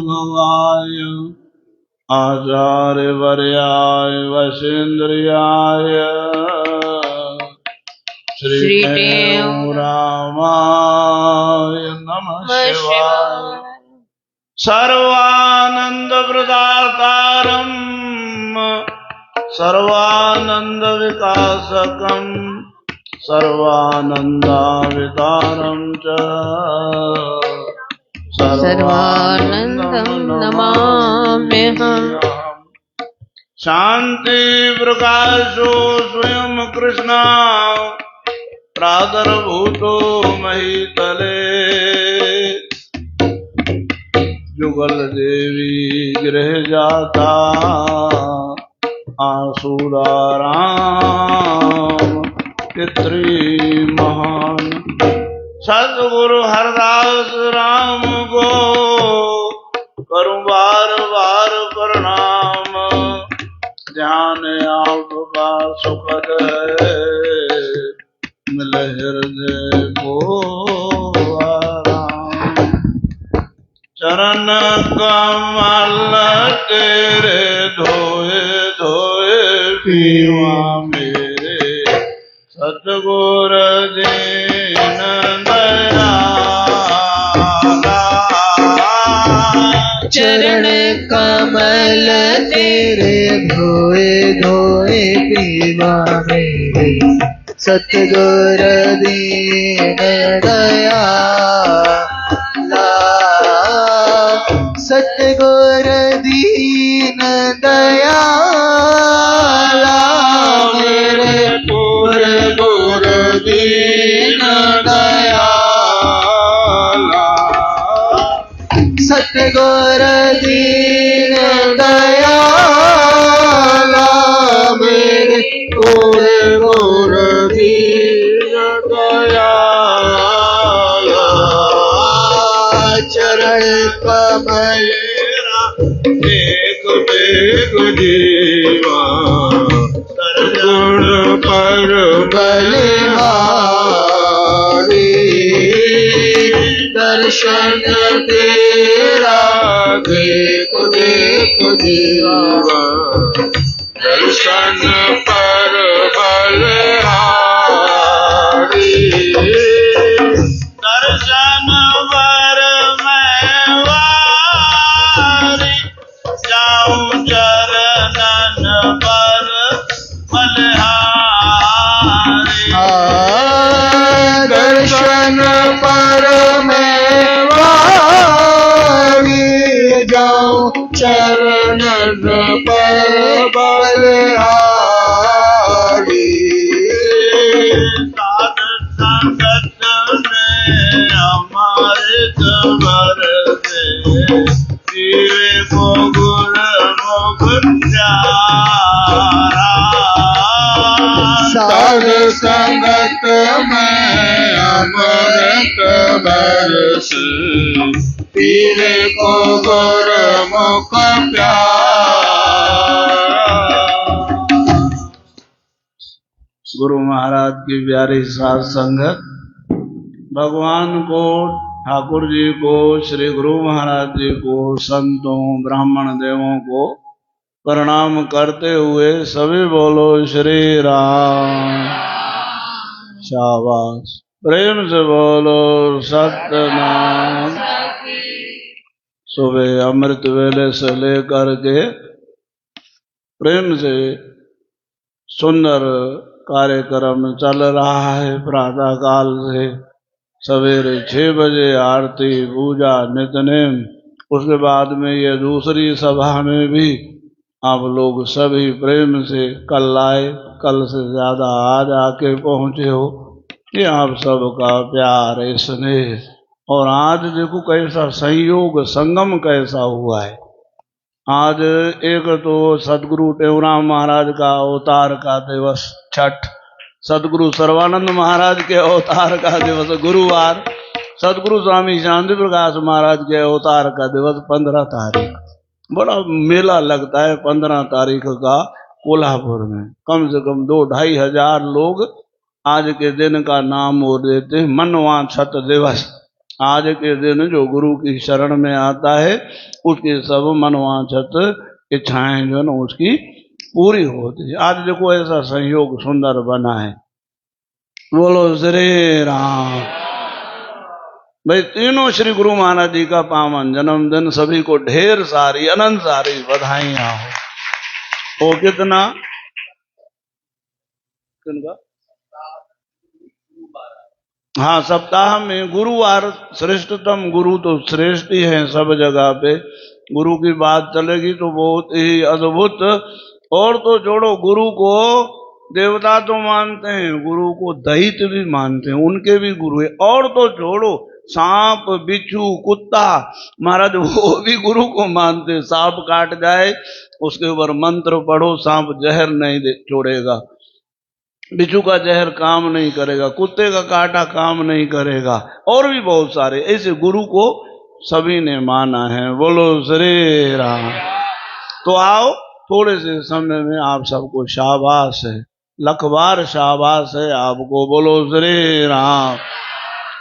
भवाय आचार्यवर्याय वशीन्द्रियाय श्रीदेव रामाय नमः शिवाय। सर्वानंद प्रदातारं सर्वानंद विकासकं सर्वानंदावितारं च सर्वानंदं नमाम्यहम्। शांति प्रकाशो स्वयं कृष्ण प्रादुर्भूतो महीतले जुगल देवी गृह जाता आसुराराम पितृ महान। सद्गुरु हरदास राम को करूं बार बार प्रणाम। ध्यान आपका सुखद है मिल हृदय को आराम। चरण कमल तेरे धोए धोए पीवा मेरे सतगुर दीन दयाला। चरण कमल तेरे धोए धोए पीवा मेरे सतगुर दीन दयाला। सतगुर दीन दयाला मेरे गुर दीन दयाला। सतगुर दीन दयाला मेरे गुर दीन दयाला। चरण कमल देख देख जीवा सरगुण पर बलिहारी। दर्शन तेरा देख देख जीवा दर्शन पर बलिहारी। दर्शन पर मैं वारी जाऊं चरणन पर बलिहारी। दर्शन पर मैं वारी जाऊं चरणन पर बलिहारी। साध संगत में अमृत बरसे पीवे को गुरमुख प्यारा। साध संगत में अमृत बरसे पीवे को गुरमुख प्यारा। गुरु महाराज की प्यारी साध संगत, भगवान को, ठाकुर जी को, श्री गुरु महाराज जी को, संतों ब्राह्मण देवों को प्रणाम करते हुए सभी बोलो श्री राम। शाबाश, प्रेम से बोलो सत्यनाम। सुबह अमृत वेले से लेकर के प्रेम से सुंदर कार्यक्रम चल रहा है। प्रातः काल से सवेरे 6 बजे आरती पूजा नित्यनेम, उसके बाद में ये दूसरी सभा में भी आप लोग सभी प्रेम से कल आए, कल से ज्यादा आज आके पहुंचे हो। ये आप सबका प्यार स्नेह। और आज देखो कैसा संयोग संगम कैसा हुआ है। आज एक तो सदगुरु टेवराम महाराज का अवतार का दिवस छठ, सदगुरु सर्वानंद महाराज के अवतार का दिवस गुरुवार, सदगुरु स्वामी शांति प्रकाश महाराज के अवतार का दिवस 15 तारीख। बड़ा मेला लगता है 15 तारीख का कोल्हापुर में। कम से कम 2-2.5 हजार लोग आज के दिन का नाम और देते हैं मनवांछित दिवस। आज के दिन जो गुरु की शरण में आता है उसकी सब मनवांछित इच्छाएं जो है ना उसकी पूरी होती है। आज देखो ऐसा संयोग सुंदर बना है। बोलो श्री राम। भाई तीनों श्री गुरु महाराज जी का पावन जन्मदिन, सभी को ढेर सारी अनंत सारी बधाइयां हो। वो कितना किनका? हाँ, सप्ताह में गुरुवार श्रेष्ठतम, गुरु तो श्रेष्ठ ही है सब जगह पे। गुरु की बात चलेगी तो बहुत ही अद्भुत। और तो जोड़ो, गुरु को देवता तो मानते हैं, गुरु को दैत्य भी मानते हैं, उनके भी गुरु है। और तो जोड़ो, सांप बिच्छू कुत्ता महाराज वो भी गुरु को मानते हैं। सांप काट जाए उसके ऊपर मंत्र पढ़ो, सांप जहर नहीं छोड़ेगा, बिच्छू का जहर काम नहीं करेगा, कुत्ते का काटा काम नहीं करेगा, और भी बहुत सारे ऐसे गुरु को सभी ने माना है। बोलो श्री राम। तो आओ, थोड़े से समय में आप सबको शाबाश है, लखबार शाबाश है आपको। बोलो श्री राम।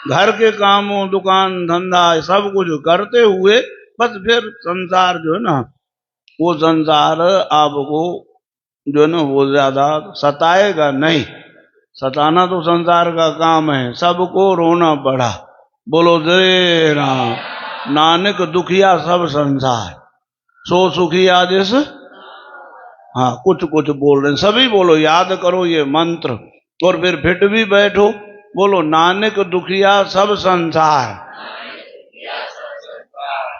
घर के कामों, दुकान धंधा सब कुछ करते हुए बस फिर संसार जो है ना, वो संसार आपको जो है ना वो ज्यादा सताएगा नहीं। सताना तो संसार का काम है, सबको रोना पड़ा। बोलो जय राम। नानक दुखिया सब संसार, सो सुखिया जिस। हाँ, कुछ कुछ बोल रहे हैं, सभी बोलो, याद करो ये मंत्र और फिर फिट भी बैठो। बोलो नानक दुखिया सब संसार,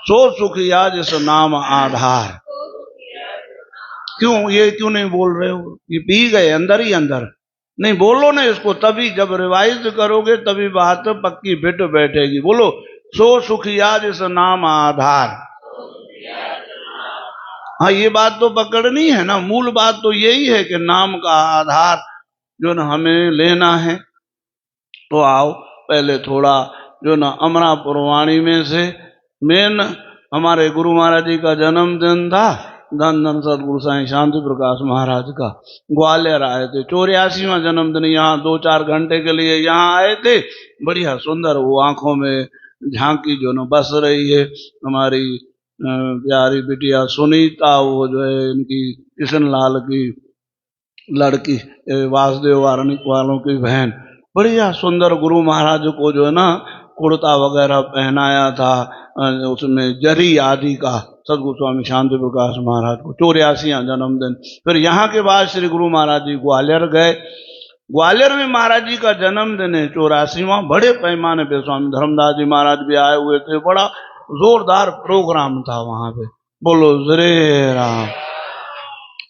सो सुखिया जिस नाम आधार। क्यों ये क्यों नहीं बोल रहे हो? ये पी गए अंदर ही अंदर। नहीं, बोलो ना इसको, तभी जब रिवाइज करोगे तभी बात पक्की फिट बैठेगी। बोलो सो सुखिया जिस नाम आधार। हाँ, ये बात तो पकड़नी है ना, मूल बात तो यही है कि नाम का आधार जो ना हमें लेना है। तो आओ पहले थोड़ा जो ना अमरापुर वाणी में से मेन हमारे गुरु महाराज जी का जन्मदिन था, धन धन सदगुरु साईं शांति प्रकाश महाराज का। ग्वालियर आए थे, 84वां जन्मदिन, यहाँ 2-4 घंटे के लिए यहाँ आए थे। बढ़िया सुंदर वो आंखों में झांकी जो न बस रही है। हमारी प्यारी बिटिया सुनीता, वो जो है इनकी किशन लाल की लड़की, वासुदेव वाराणसी वालों की बहन, बढ़िया सुंदर गुरु महाराज को जो है ना कुर्ता वगैरह पहनाया था, उसमें जरी आदि का, सदगुरु स्वामी शांति प्रकाश महाराज को 84वां जन्मदिन। फिर यहाँ के बाद श्री गुरु महाराज जी ग्वालियर गए। ग्वालियर में महाराज जी का जन्मदिन है 84वां। बड़े पैमाने पे स्वामी धर्मदास जी महाराज भी आए हुए थे, बड़ा जोरदार प्रोग्राम था वहां पे। बोलो श्री राम।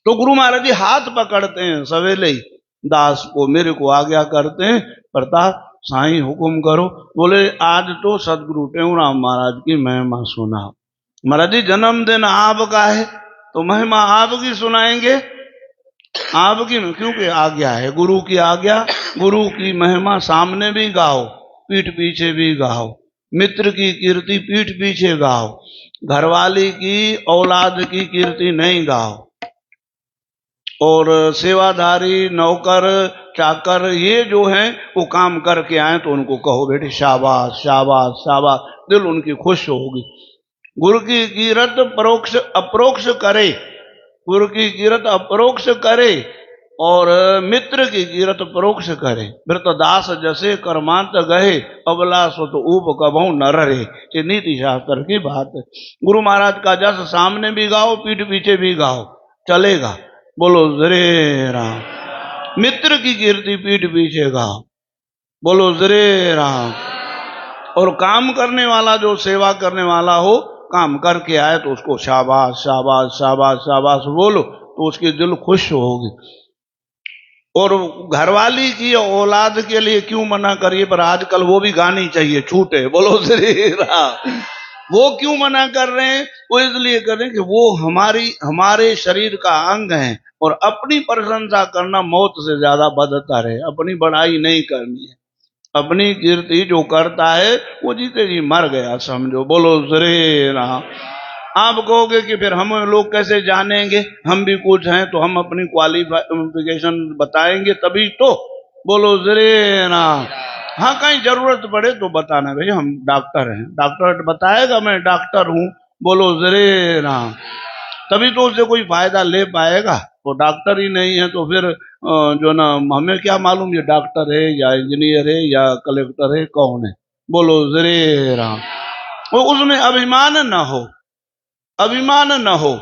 तो गुरु महाराज जी हाथ पकड़ते हैं सवेले ही दास को, मेरे को आज्ञा करते हैं, प्रताप साईं हुक्म करो। बोले आज तो सदगुरु टेऊराम महाराज की महिमा सुनाओ। महाराज जी जन्मदिन आपका है तो महिमा आपकी सुनाएंगे, आपकी, क्योंकि आज्ञा है, गुरु की आज्ञा। गुरु की महिमा सामने भी गाओ, पीठ पीछे भी गाओ, मित्र की कीर्ति पीठ पीछे गाओ, घरवाली की औलाद की कीर्ति नहीं गाओ। और सेवाधारी नौकर चाकर ये जो हैं वो काम करके आए तो उनको कहो बेटी शाबाश शाबाश शाबाश, दिल उनकी खुश होगी। गुरु की कीरत परोक्ष अप्रोक्ष करे, गुरु की कीरत अप्रोक्ष करे और मित्र की कीरत परोक्ष करे। वृत दास जैसे कर्मांत गए, अबला सुत ऊप कबहू न रहे। ये नीति शास्त्र की बात है। गुरु महाराज का जस सामने भी गाओ, पीठ पीछे भी गाओ, चलेगा। बोलो श्री राम। मित्र की कीर्ति पीठ पीछे गाओ, बोलो श्री राम। और काम करने वाला, जो सेवा करने वाला हो, काम करके आए तो उसको शाबाश शाबाश शाबाश शाबाश बोलो, तो उसकी दिल खुश होगी। और घरवाली की औलाद के लिए क्यों मना करिए, पर आजकल वो भी गानी चाहिए, छूटे। बोलो श्री राम। वो क्यों मना कर रहे हैं? वो इसलिए कर रहे हैं कि वो हमारे शरीर का अंग है, और अपनी प्रशंसा करना मौत से ज्यादा बदतर है। अपनी बड़ाई नहीं करनी है। अपनी कीर्ति जो करता है वो जीते जी मर गया समझो। बोलो श्री राम। आप कहोगे कि फिर हम लोग कैसे जानेंगे, हम भी कुछ हैं, तो हम अपनी क्वालिफिकेशन बताएंगे तभी तो। बोलो श्री राम। हाँ कहीं जरूरत पड़े तो बताना भाई, हम डॉक्टर हैं। डॉक्टर बताएगा मैं डॉक्टर हूँ, बोलो जरे राम, तभी तो उससे कोई फायदा ले पाएगा। वो डॉक्टर ही नहीं है तो फिर जो ना, हमें क्या मालूम ये डॉक्टर है या इंजीनियर है या कलेक्टर है, कौन है। बोलो जरे राम। वो उसमें अभिमान न हो, अभिमान न हो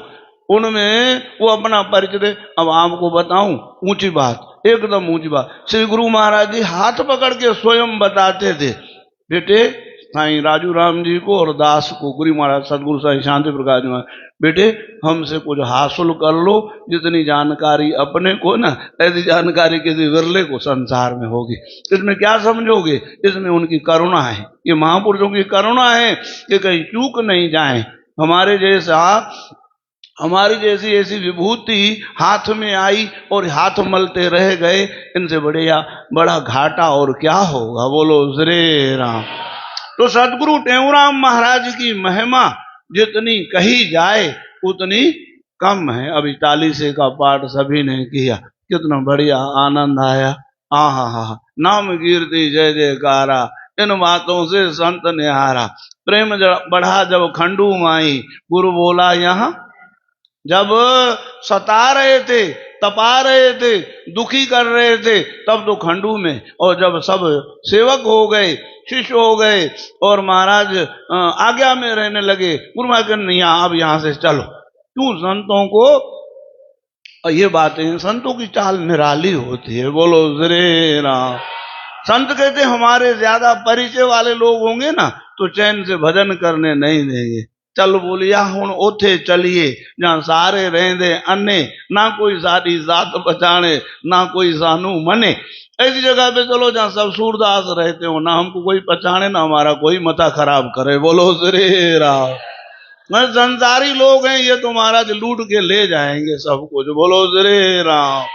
उनमें, वो अपना परिचय दे। अब आपको बताऊं ऊंची बात, एकदम ऊंची बात, श्री गुरु महाराज जी हाथ पकड़ के स्वयं बताते थे, बेटे साईं राजू राम जी को और दास को, गुरु महाराज सदगुरु साईं शांति प्रकाश जी महाराज, बेटे हमसे कुछ हासिल कर लो, जितनी जानकारी अपने को ना, ऐसी जानकारी किसी विरले को संसार में होगी। इसमें क्या समझोगे, इसमें उनकी करुणा है, ये महापुरुषों की करुणा है कि कहीं चूक नहीं जाए। हमारे जैसा, हमारी जैसी ऐसी विभूति हाथ में आई और हाथ मलते रह गए, इनसे बढ़िया बड़ा घाटा और क्या होगा। बोलो श्री राम। तो सदगुरु टेऊराम महाराज की महिमा जितनी कही जाए उतनी कम है। अभी 40 का पाठ सभी ने किया, कितना बढ़िया आनंद आया। हा, नाम कीर्ति जय जयकारा, इन बातों से संत ने हारा। प्रेम बढ़ा जब खंडू माई, गुरु बोला यहाँ, जब सता रहे थे, तपा रहे थे, दुखी कर रहे थे, तब तो खंडू में, और जब सब सेवक हो गए, शिष्य हो गए और महाराज आज्ञा में रहने लगे, गुरु महाराज नहीं, अब यहां से चलो। क्यों? संतों को, और ये बातें संतों की चाल निराली होती है। बोलो श्री राम। संत कहते हमारे ज्यादा परिचय वाले लोग होंगे ना तो चैन से भजन करने नहीं देंगे। चल बोलिया हुण ओथे चलिए जहां सारे रहेंदे अन्ने, ना कोई सारी जात पहचाने ना कोई सानू मने। ऐसी जगह पे चलो जहां सब सूरदास रहते हो, ना हमको कोई पहचाने ना हमारा कोई मता खराब करे। बोलो श्री राम। संसारी लोग हैं ये तो महाराज लूट के ले जाएंगे सब कुछ। बोलो श्री राम।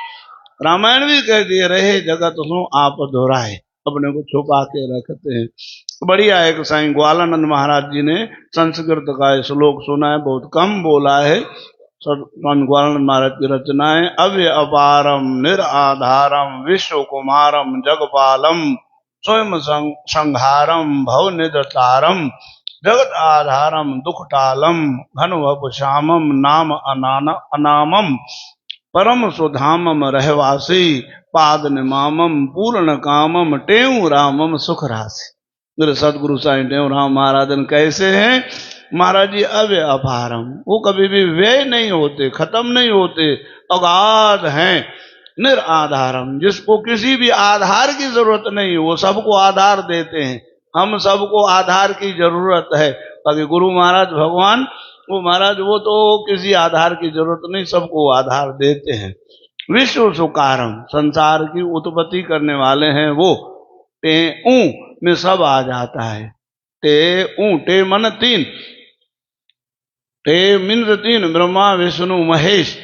रामायण भी कहती है, रहे जगत सो आप दोहराए, अपने को छुपा के रखते हैं। बढ़िया एक साईं ग्वालानंद महाराज जी ने संस्कृत का श्लोक सुना है, बहुत कम बोला है। स्वामी ग्वालानंद महाराज की रचनाएं, अव्य अपारम निराधारम विश्व कुमारम जगपालम स्वयं संहारम भव निदतारम जगत आधारम दुख टालम घन वप श्यामम नाम अनामम परम सुधामम रहवासी पाद निमामम पूर्ण कामम टेऊ रामम सुख राशि। मेरे सदगुरु साईं टेऊ राम महाराजन कैसे हैं? महाराज जी अव्य अपारम, वो कभी भी व्यय नहीं होते, खत्म नहीं होते, अगाध हैं। निराधारम, जिसको किसी भी आधार की जरूरत नहीं, वो सबको आधार देते हैं। हम सबको आधार की जरूरत है। बाकी गुरु महाराज भगवान, वो महाराज वो तो किसी आधार की जरूरत नहीं, सबको आधार देते हैं। विश्व सुकारम, संसार की उत्पत्ति करने वाले हैं वो। टे ऊ में सब आ जाता है। टे ऊ, टे मन 3, टे मिंद्र 3, ब्रह्मा विष्णु महेश।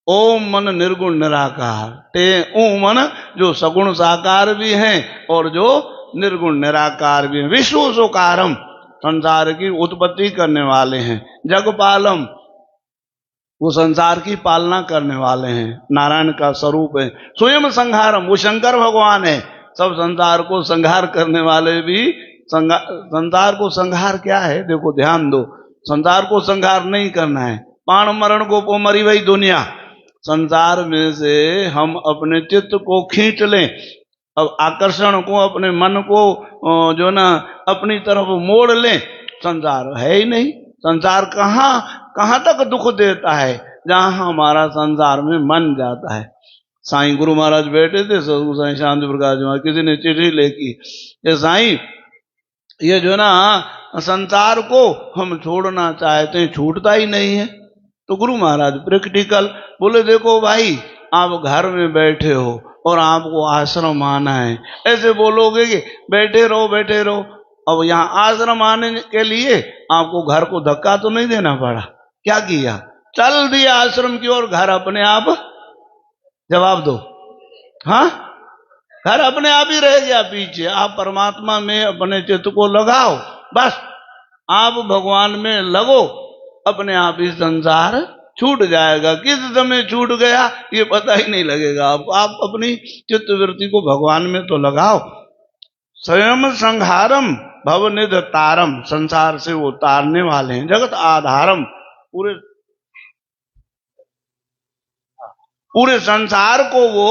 ओम मन निर्गुण निराकार। टे ऊ मन जो सगुण साकार भी हैं और जो निर्गुण निराकार भी हैं। विश्व सुकारम, संसार की उत्पत्ति करने वाले हैं। जगपालम, वो संसार की पालना करने वाले हैं, नारायण का स्वरूप है। स्वयं संहारम, वो शंकर भगवान है। सब संसार को संहार करने वाले भी। संसार को संहार क्या है? देखो ध्यान दो, संसार को संहार नहीं करना है। पाण मरण को पो मरी वही दुनिया। संसार में से हम अपने चित्त को खींच लें, अब आकर्षण को, अपने मन को जो ना अपनी तरफ मोड़ लें, संसार है ही नहीं। संसार कहाँ तक दुख देता है? जहां हमारा संसार में मन जाता है। साईं गुरु महाराज बैठे थे, सदगुरु साईं शांति प्रकाश जी महाराज, किसी ने चिट्ठी लिखी, ये साईं ये जो ना संसार को हम छोड़ना चाहते हैं, छूटता ही नहीं है। तो गुरु महाराज प्रैक्टिकल बोले, देखो भाई आप घर में बैठे हो और आपको आश्रम आना है, ऐसे बोलोगे कि बैठे रहो बैठे रहो। अब यहाँ आश्रम आने के लिए आपको घर को धक्का तो नहीं देना पड़ा, क्या किया? चल दिया आश्रम की ओर, घर अपने आप, जवाब दो, हाँ घर अपने आप ही रह गया पीछे। आप परमात्मा में अपने चित्त को लगाओ, बस आप भगवान में लगो, अपने आप ही संसार छूट जाएगा। किस समय छूट गया ये पता ही नहीं लगेगा आपको। आप अपनी चित्त वृत्ति को भगवान में तो लगाओ। स्वयं संहारम भवनिध तारम, संसार से वो तारने वाले हैं। जगत आधारम, पूरे संसार को वो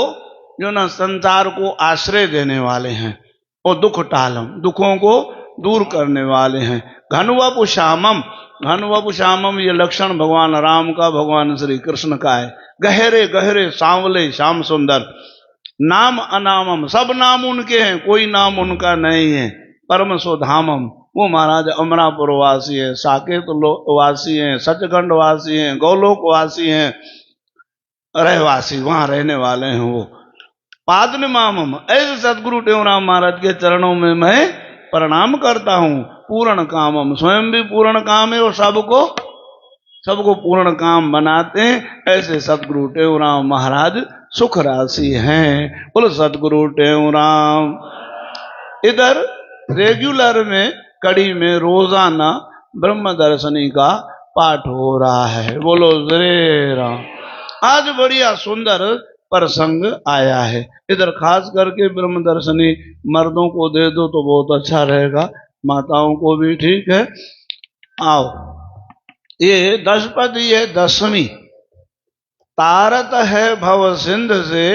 जो ना संसार को आश्रय देने वाले हैं। और दुख टालम, दुखों को दूर करने वाले हैं। घनवपु श्यामम, घनवपु श्यामम ये लक्षण भगवान राम का, भगवान श्री कृष्ण का है। गहरे गहरे सांवले श्याम सुंदर। नाम अनामम, सब नाम उनके हैं, कोई नाम उनका नहीं है। परम सुधामम, वो महाराज अमरापुर वासी है, साकेत वासी हैं, सचखंड वासी हैं, गौलोक वासी हैं, रहवासी, वहां रहने वाले हैं वो। पादन मामम, ऐसे सदगुरु टेवराम महाराज के चरणों में मैं प्रणाम करता हूँ। पूर्ण कामम, स्वयं भी पूर्ण काम है और सबको पूर्ण काम बनाते हैं। ऐसे सदगुरु टेवराम महाराज सुख राशि हैं। बोलो सदगुरु टेवराम। इधर रेगुलर में कड़ी में रोजाना ब्रह्म दर्शनी का पाठ हो रहा है। बोलो श्री राम। आज बढ़िया सुंदर प्रसंग आया है। इधर खास करके ब्रह्म दर्शनी मर्दों को दे दो तो बहुत अच्छा रहेगा, माताओं को भी ठीक है। आओ, ये दशपदी है, दसवीं। तारत है भव सिंध से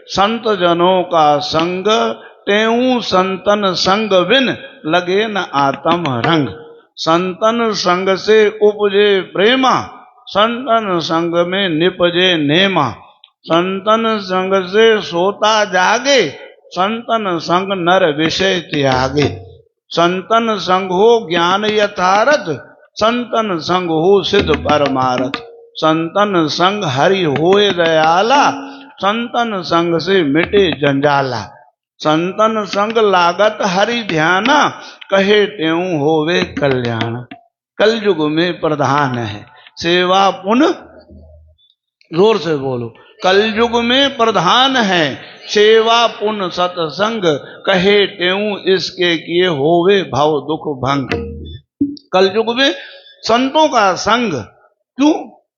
संत जनों का संग, तेऊ संतन संग बिन लगे न आत्म रंग। संतन संग से उपजे प्रेमा, संतन संग में निपजे नेमा। संतन संग से सोता जागे, संतन संग नर विषय त्यागे। संतन संग हो ज्ञान यथारथ, संतन संग हो सिद्ध परमारथ। संतन संग हरि होए दयाला, संतन संग से मिटे जंजाला। संतन संग लागत हरि ध्याना, कहे त्यों होवे कल्याण। कलयुग में प्रधान है सेवा पुण्य, जोर से बोलो, कलयुग में प्रधान है सेवा पुण्य सत्संग, कहे त्यों इसके किए होवे भव दुख भंग। कलयुग में संतों का संग, क्यों?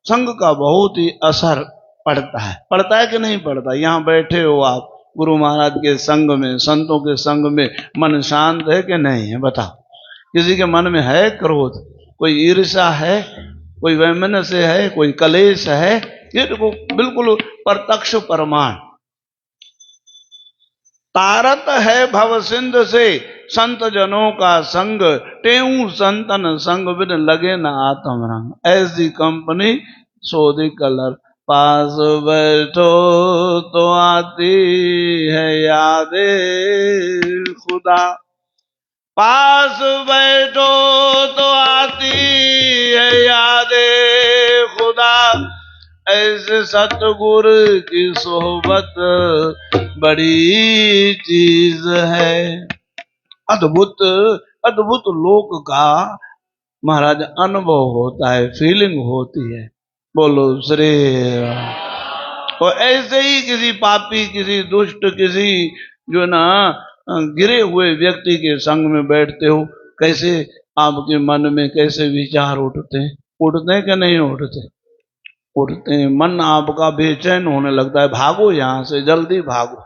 संग का बहुत ही असर पड़ता है कि नहीं पड़ता? यहाँ बैठे हो आप गुरु महाराज के संग में, संतों के संग में, मन शांत है कि नहीं है? बताओ। किसी के मन में है क्रोध, कोई ईर्ष्या है, कोई वैमनस्य है, कोई कलेश है? ये देखो बिल्कुल प्रत्यक्ष प्रमाण। तारत है भव सिंध से संत जनों का संग, तेऊ संतन संग बिन लगे न आत्म रंग। ऐसी कंपनी सोदी कलर। पास बैठो तो आती है यादे खुदा, पास बैठो तो आती है यादे खुदा। ऐसे सतगुरु की सोहबत बड़ी चीज है। अद्भुत अद्भुत लोक का महाराज अनुभव होता है, फीलिंग होती है। बोलो श्री राम। और ऐसे ही किसी पापी, किसी दुष्ट, किसी जो ना गिरे हुए व्यक्ति के संग में बैठते हो, कैसे आपके मन में कैसे विचार उठते हैं कि नहीं उठते? उठते हैं। मन आपका बेचैन होने लगता है, भागो यहाँ से, जल्दी भागो।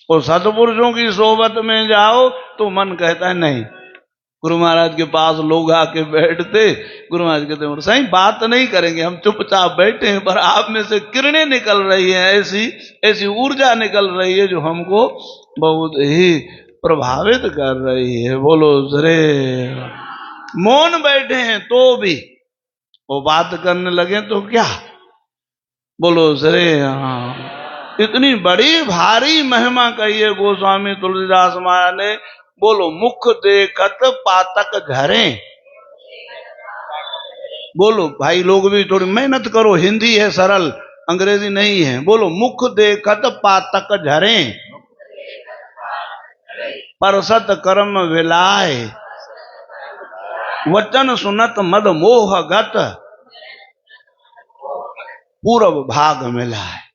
और सतपुरुषों की सोबत में जाओ तो मन कहता है नहीं। गुरु महाराज के पास लोग आके बैठते, गुरु महाराज कहते हैं सही बात नहीं करेंगे, हम चुपचाप बैठे हैं, पर आप में से किरणें निकल रही हैं, ऐसी ऊर्जा निकल रही है जो हमको बहुत ही प्रभावित कर रही है। बोलो श्री। मौन बैठे हैं तो भी वो बात करने लगे तो क्या? बोलो श्री। इतनी बड़ी भारी महिमा कही है गोस्वामी तुलसीदास महाराज ने। बोलो मुख देखत पातक झरे। बोलो भाई लोग भी थोड़ी मेहनत करो, हिंदी है सरल, अंग्रेजी नहीं है। बोलो मुख देखत पातक झरे, परसत कर्म विलाय, वचन सुनत मद मोह गत, पूरब भाग मिला है।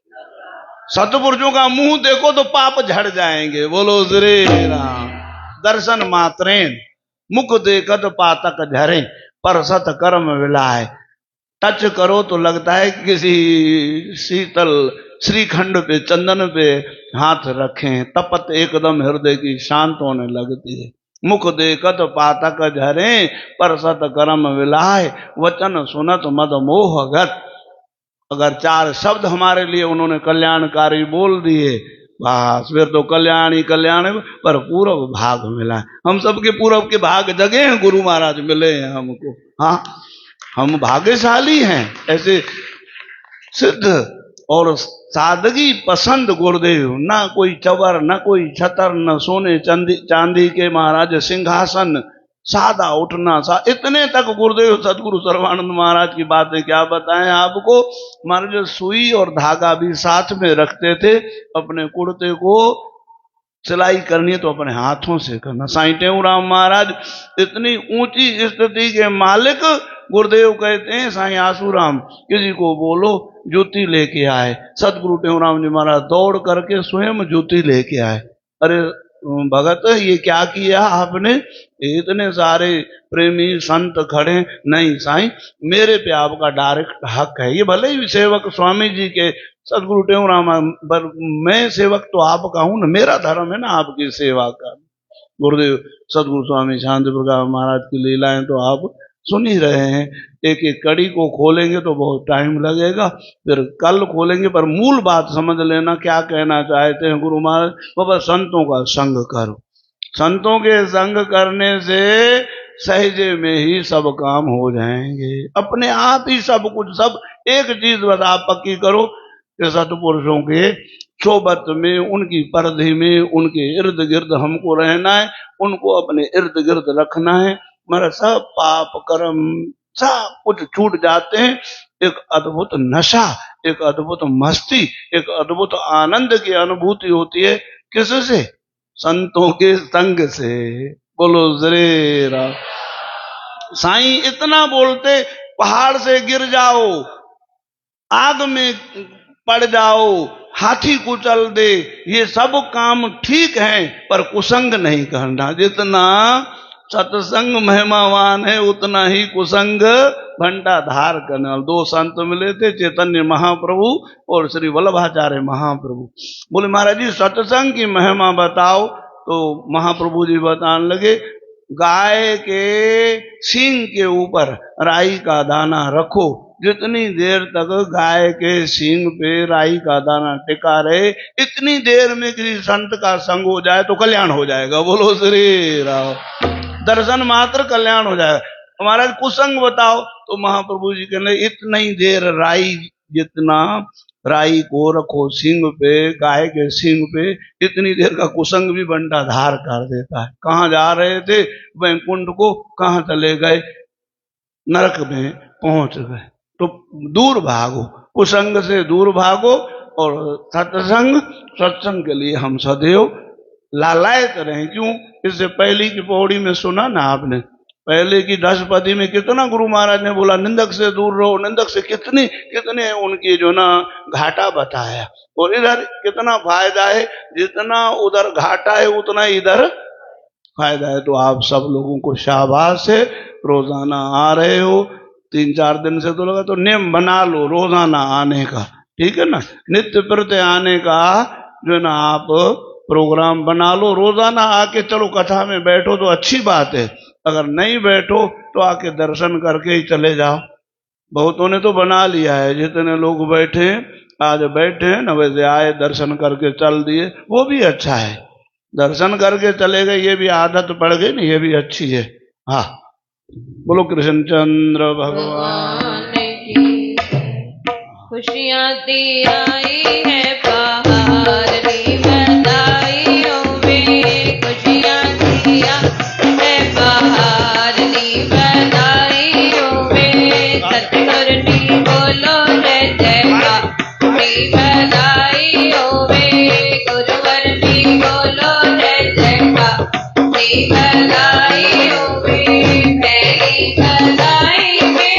सतपुरुषों का मुंह देखो तो पाप झड़ जाएंगे। बोलो श्री राम। दर्शन मात्रेन मुख देखत पातक झरे, परसत कर्म विलाय। टच करो तो लगता है किसी शीतल श्रीखंड पे चंदन पे हाथ रखें, तपत एकदम हृदय की शांत होने लगती है। मुख देखत पातक झरे, पर सत कर्म विलाय, वचन सुनत मद मोहगत। अगर 4 शब्द हमारे लिए उन्होंने कल्याणकारी बोल दिए, बस फिर तो कल्याण ही कल्याण है। पर पूर्व भाग मिला है, हम सबके पूर्व के भाग जगे हैं, गुरु महाराज मिले हैं हमको। हाँ, हम भाग्यशाली हैं। ऐसे सिद्ध और सादगी पसंद गुरुदेव, ना कोई चवर, ना कोई छतर, न सोने चांदी के महाराज सिंहासन, सादा उठना इतने तक गुरुदेव सदगुरु सर्वानंद महाराज की बातें क्या बताएं आपको। महाराज सुई और धागा भी साथ में रखते थे। अपने कुर्ते को सिलाई करनी है तो अपने हाथों से करना। साईं टेऊराम महाराज इतनी ऊंची स्थिति के मालिक, गुरुदेव कहते हैं साईं आसूराम किसी को बोलो जूती लेके आए। सदगुरु टेऊराम जी महाराज दौड़ करके स्वयं जूती लेके आए। अरे भगत ये क्या किया आपने, इतने सारे प्रेमी संत खड़े। नहीं साईं, मेरे पे आपका डायरेक्ट हक है। ये भले ही सेवक स्वामी जी के सदगुरु टेऊराम, मैं सेवक तो आपका हूं ना, मेरा धर्म है ना आपकी सेवा का। गुरुदेव सदगुरु स्वामी शांति प्रकाश महाराज की लीलाएं तो आप सुन ही रहे हैं। एक एक कड़ी को खोलेंगे तो बहुत टाइम लगेगा, फिर कल खोलेंगे, पर मूल बात समझ लेना क्या कहना चाहते हैं गुरु महाराज। बाबा संतों का संग करो, संतों के संग करने से सहजे में ही सब काम हो जाएंगे, अपने आप ही सब कुछ। सब एक चीज बस आप पक्की करो कि सतपुरुषों के सोबत में, उनकी परिधि में, उनके इर्द गिर्द हमको रहना है, उनको अपने इर्द गिर्द रखना है। मेरा सब पाप कर्म सब कुछ छूट जाते हैं। एक अद्भुत नशा, एक अद्भुत मस्ती, एक अद्भुत आनंद की अनुभूति होती है। किससे? संतों के संग से। बोलो श्री राम। साईं इतना बोलते, पहाड़ से गिर जाओ, आग में पड़ जाओ, हाथी कुचल दे, ये सब काम ठीक है, पर कुसंग नहीं करना। जितना सत्संग महिमावान है उतना ही कुसंग घंटा धार करना। 2 संत मिले थे, चैतन्य महाप्रभु और श्री वल्लभाचार्य महाप्रभु। बोले महाराज जी सत्संग की महिमा बताओ। तो महाप्रभु जी बताने लगे, गाय के सींग के ऊपर राई का दाना रखो, जितनी देर तक गाय के सींग पे राई का दाना टिका रहे, इतनी देर में किसी संत का संग हो जाए तो कल्याण हो जाएगा। बोलो श्री राम। दर्शन मात्र कल्याण हो जाएगा। महाराज कुसंग बताओ। तो महाप्रभु जी कहने, इतना ही देर राई, जितना राई को रखो सींग पे, गाय के सींग पे, इतनी देर का कुसंग भी बंटा धार कर देता है। कहाँ जा रहे थे? वैकुंठ को। कहाँ चले गए? नरक में पहुंच गए। तो दूर भागो, कुसंग से दूर भागो, और सत्संग के लिए हम सदैव लालायत रहें। क्यों? इससे पहली की पौड़ी में सुना ना आपने, पहले की 10 पदी में कितना गुरु महाराज ने बोला निंदक से दूर रहो, निंदक से कितने उनकी जो ना घाटा बताया, और इधर कितना फायदा है। जितना उधर घाटा है उतना इधर फायदा है। तो आप सब लोगों को शाबाश है, रोजाना आ रहे हो, 3-4 दिन से तो लगा, तो नियम बना लो रोजाना आने का, ठीक है ना। नित्य प्रत्यय आने का जो ना आप प्रोग्राम बना लो, रोजाना आके चलो कथा में बैठो तो अच्छी बात है, अगर नहीं बैठो तो आके दर्शन करके ही चले जाओ। बहुतों ने तो बना लिया है, जितने लोग बैठे आज बैठे हैं ना, वैसे आए दर्शन करके चल दिए, वो भी अच्छा है। दर्शन करके चले गए, ये भी आदत पड़ गई ना, ये भी अच्छी है। हाँ, बोलो कृष्णचंद्र भगवान की खुशियाँ दी आई है बाहर दी बधाइयों में, खुशियाँ दिया है बाहर दी बधाइयों में। सतगुरु दी बोलो जय जयकार दी बधाइयों में, गुरुवर दी बोलो जय जयकार दी बधाइयों में। पहली बधाई में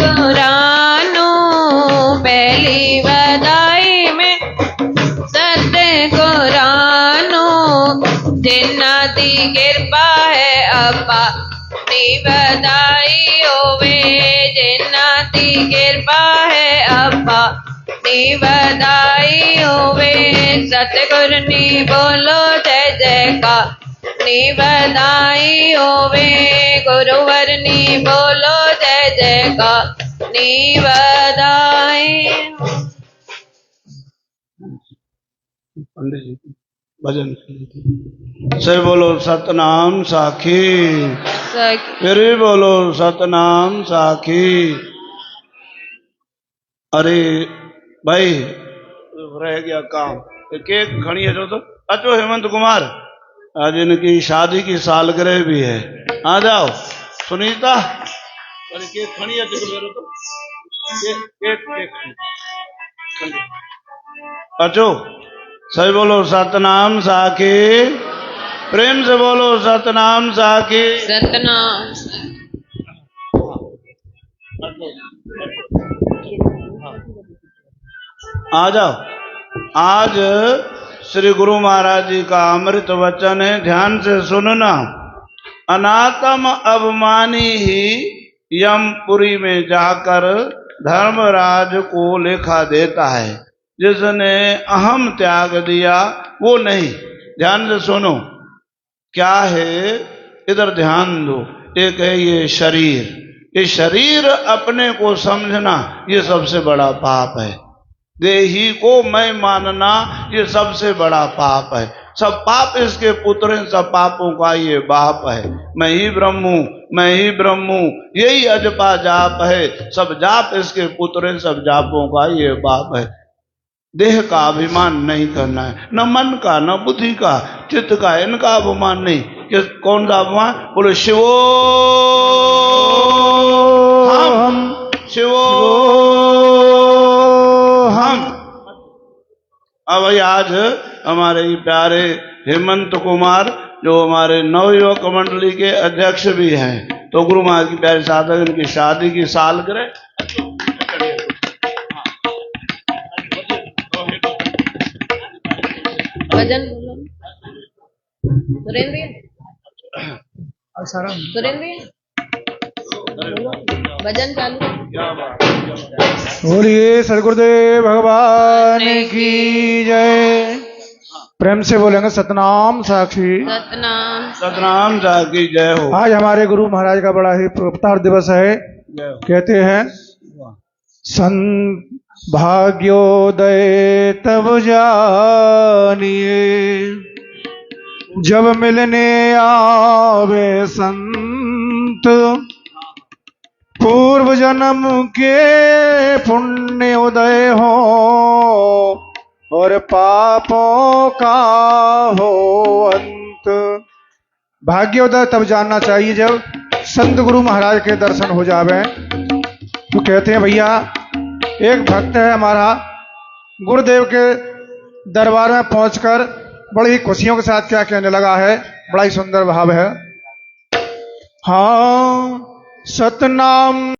सतगुरानो, पहली बधाई में सतगुरानो, जिन्ना दी कृपा है अप्पा दी बधाई होवे, जिन्ना दी कृपा है अप्पा नी बधाई होवे सतगुर नी बोलो जय जयकार नी बधाई होवे गुरुवर नी बोलो जय जयकार नी बधाई पंडित जी भजन से बोलो सतनाम साखी फिर भी बोलो सतनाम साखी। अरे भाई रह गया काम केक खड़ी है जो तो अचो हेमंत कुमार आज इनकी शादी की सालगिरह भी है आ जाओ सुनीता अरे केक खड़ी है जो मेरे तो केक अचो सही बोलो सतनाम साखी प्रेम से बोलो सतनाम साखी सतनाम आ जाओ। आज श्री गुरु महाराज जी का अमृत वचन है ध्यान से सुनना। अनातम अभिमानी ही यमपुरी में जाकर धर्मराज को लेखा देता है जिसने अहम त्याग दिया वो नहीं। ध्यान से सुनो क्या है इधर ध्यान दो। एक है ये शरीर अपने को समझना ये सबसे बड़ा पाप है। देही को मैं मानना ये सबसे बड़ा पाप है। सब पाप इसके पुत्र हैं सब पापों का ये बाप है। मैं ही ब्रह्म हूँ यही अजपा जाप है। सब जाप इसके पुत्र हैं सब जापों का ये बाप है। देह का अभिमान नहीं करना है न मन का न बुद्धि का चित्त का इनका अभिमान नहीं। किस कौन सा अभिमान बोलो शिवो हम शिवो हम। अब आज हमारे प्यारे हेमंत कुमार जो हमारे नवयुवक मंडली के अध्यक्ष भी हैं तो गुरु महाराज की प्यारी साधक इनकी शादी की सालगिरह भजन बोलो सुरेंद्र भजन चालू बोलिए सदगुरुदेव भगवान की जय। प्रेम से बोलेंगे सतनाम साक्षी सतनाम साखी जय हो। आज हमारे गुरु महाराज का बड़ा ही अवतार दिवस है। कहते हैं सन भाग्योदय तब जानिए जब मिलने आवे संत पूर्व जन्म के पुण्य उदय हो और पापों का हो अंत। भाग्योदय तब जानना चाहिए जब संत गुरु महाराज के दर्शन हो जावे। तो कहते हैं भैया एक भक्त है हमारा गुरुदेव के दरबार में पहुंचकर बड़ी खुशियों के साथ क्या कहने लगा है। बड़ा ही सुंदर भाव है। हाँ सतनाम